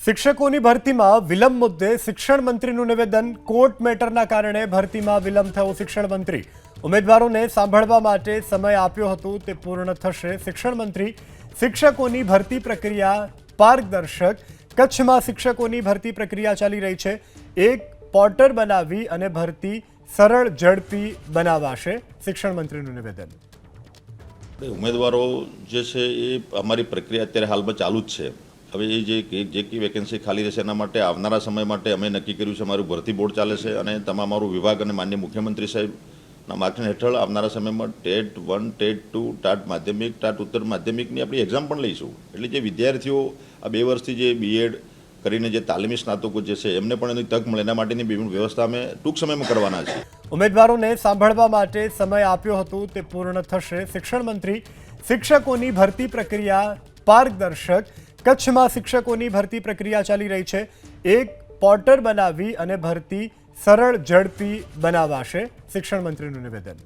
શિક્ષકોની ભરતીમાં વિલંબ મુદ્દે શિક્ષણ મંત્રીનું નિવેદન। કોર્ટ મેટરના કારણે ભરતીમાં વિલંબ થયો। શિક્ષણ મંત્રી ઉમેદવારોને સાંભળવા માટે સમય આપ્યો હતો તે પૂર્ણ થશે। શિક્ષણ મંત્રી શિક્ષકોની ભરતી પ્રક્રિયા પારદર્શક। કચ્છમાં શિક્ષકોની ભરતી પ્રક્રિયા ચાલી રહી છે। એક પોર્ટલ બનાવી અને ભરતી સરળ ઝડપી બનાવાશે। શિક્ષણ મંત્રીનું નિવેદન। ઉમેદવારો જે છે એ અમારી પ્રક્રિયા અત્યારે હાલમાં ચાલુ જ છે। હવે એ જે વેકેન્સી ખાલી રહેશે એના માટે આવનારા સમય માટે અમે નક્કી કર્યું છે અમારું ભરતી બોર્ડ ચાલે છે અને તમારું વિભાગ અને માનનીય મુખ્યમંત્રી સાહેબના માર્ગદર્શન હેઠળ આવનારા સમયમાં ટેટ 1 ટેટ 2 ટાટ માધ્યમિક ટાટ ઉત્તર માધ્યમિકની આપણી એક્ઝામ પણ લઈશું। એટલે જે વિદ્યાર્થીઓ આ 2 વર્ષથી જે બીએડ કરીને જે તાલીમી સ્નાતકો જે છે એમને પણ એની તક મળે એના માટેની વ્યવસ્થા અમે ટૂંક સમયમાં કરવાના છે। ઉમેદવારોને સાંભળવા માટે સમય આપ્યો હતો તે પૂર્ણ થશે। શિક્ષણ મંત્રી શિક્ષકોની ભરતી પ્રક્રિયા પારદર્શક। કચ્છમાં શિક્ષકોની ભરતી પ્રક્રિયા ચાલી રહી છે। એક પોર્ટલ બનાવી અને ભરતી સરળ ઝડપી બનાવાશે। શિક્ષણ મંત્રીનું નિવેદન।